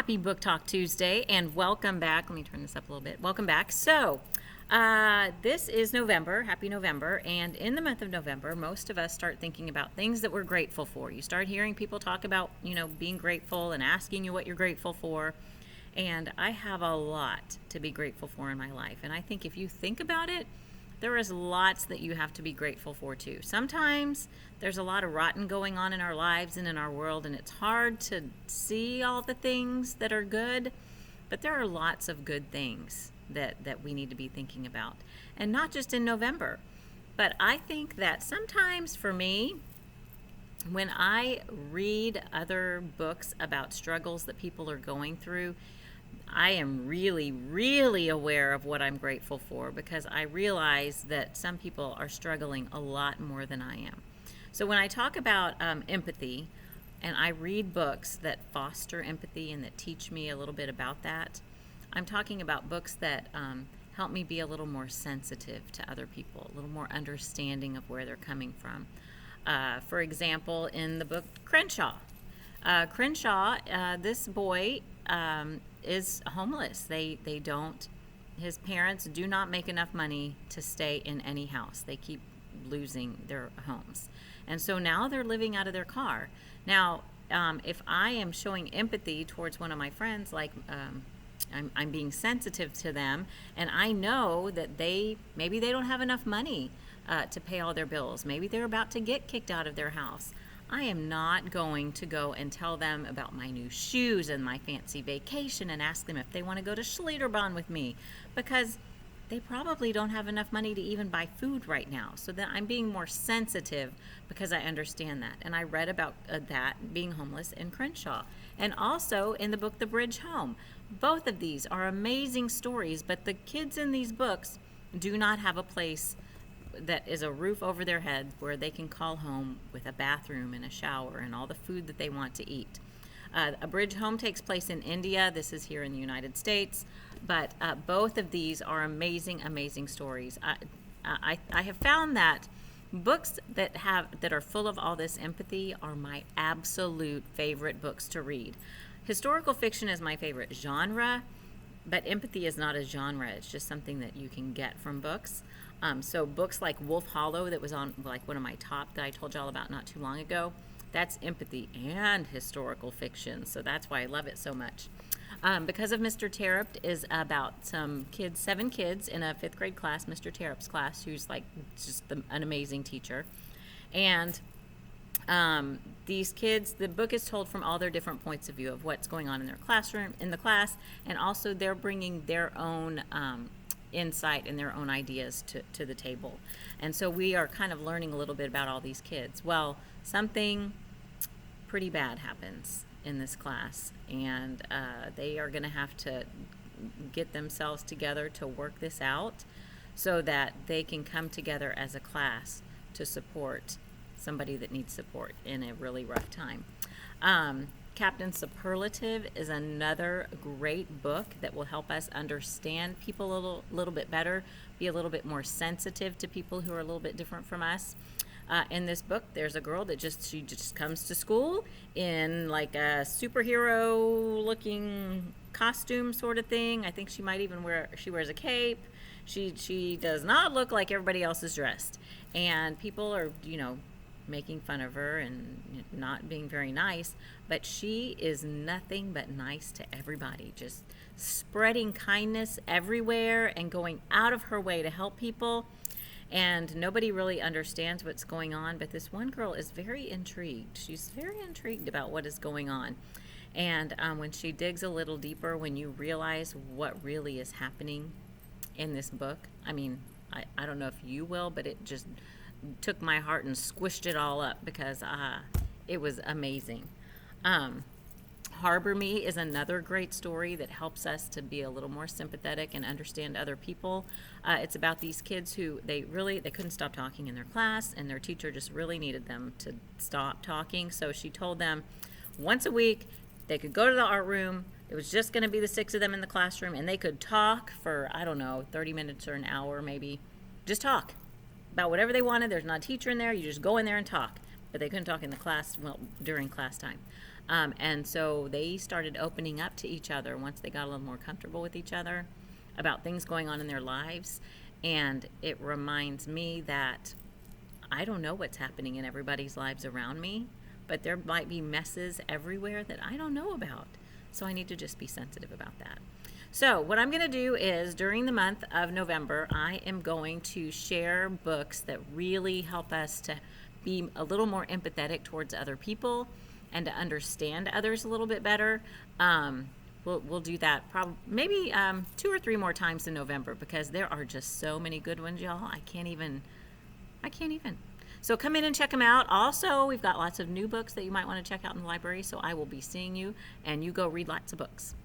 Happy Book Talk Tuesday, and welcome back. Let me turn this up a little bit. Welcome back. This is November. Happy November. And in the month of November, most of us start thinking about things that we're grateful for. You start hearing people talk about, being grateful and asking you what you're grateful for. And I have a lot to be grateful for in my life. And I think if you think about it, there is lots that you have to be grateful for too. Sometimes there's a lot of rotten going on in our lives and in our world, and it's hard to see all the things that are good, but there are lots of good things that we need to be thinking about. And not just in November, but I think that sometimes for me, when I read other books about struggles that people are going through, I am really, really aware of what I'm grateful for, because I realize that some people are struggling a lot more than I am. So when I talk about empathy, and I read books that foster empathy and that teach me a little bit about that, I'm talking about books that help me be a little more sensitive to other people, a little more understanding of where they're coming from. For example, in the book Crenshaw, this boy is homeless. His parents do not make enough money to stay in any house. They keep losing their homes. And so now they're living out of their car. Now, if I am showing empathy towards one of my friends, like I'm being sensitive to them, and I know that maybe they don't have enough money to pay all their bills. Maybe they're about to get kicked out of their house. I am not going to go and tell them about my new shoes and my fancy vacation and ask them if they want to go to Schlitterbahn with me, because they probably don't have enough money to even buy food right now. So then I'm being more sensitive because I understand that. And I read about that, being homeless, in Crenshaw. And also in the book The Bridge Home. Both of these are amazing stories, but the kids in these books do not have a place that is a roof over their head where they can call home with a bathroom and a shower and all the food that they want to eat. A Bridge Home takes place in India. This is here in the United States. But both of these are amazing, amazing stories. I have found that books that are full of all this empathy are my absolute favorite books to read. Historical fiction is my favorite genre, but empathy is not a genre. It's just something that you can get from books. So books like Wolf Hollow, that was on like one of my top that I told y'all about not too long ago, that's empathy and historical fiction. So that's why I love it so much. Because of Mr. Terupt is about some kids, 7 kids in a 5th grade class, Mr. Terupt's class, who's like just an amazing teacher. And these kids, the book is told from all their different points of view of what's going on in their classroom, in the class, and also they're bringing their own insight and their own ideas to the table. And so we are kind of learning a little bit about all these kids. Well, something pretty bad happens in this class, and they are going to have to get themselves together to work this out so that they can come together as a class to support somebody that needs support in a really rough time. Captain Superlative is another great book that will help us understand people a little bit better, be a little bit more sensitive to people who are a little bit different from us. In this book, there's a girl that she just comes to school in like a superhero-looking costume sort of thing. I think she might even wears a cape. She does not look like everybody else is dressed, and people are making fun of her and not being very nice, but she is nothing but nice to everybody, just spreading kindness everywhere and going out of her way to help people. And nobody really understands what's going on, but this one girl is very intrigued. She's very intrigued about what is going on. And when she digs a little deeper, when you realize what really is happening in this book, I mean, I don't know if you will, but it just took my heart and squished it all up, because it was amazing. Harbour Me is another great story that helps us to be a little more sympathetic and understand other people. It's about these kids who they couldn't stop talking in their class, and their teacher just really needed them to stop talking. So she told them once a week they could go to the art room. It was just going to be the 6 of them in the classroom, and they could talk for, 30 minutes or an hour maybe. Just talk about whatever they wanted. There's not a teacher in there. You just go in there and talk. But they couldn't talk in the class, during class time. And so they started opening up to each other once they got a little more comfortable with each other about things going on in their lives. And it reminds me that I don't know what's happening in everybody's lives around me, but there might be messes everywhere that I don't know about. So I need to just be sensitive about that. So what I'm going to do is during the month of November, I am going to share books that really help us to be a little more empathetic towards other people and to understand others a little bit better. We'll do that probably maybe 2 or 3 more times in November, because there are just so many good ones, y'all. I can't even. So come in and check them out. Also, we've got lots of new books that you might want to check out in the library. So I will be seeing you, and you go read lots of books.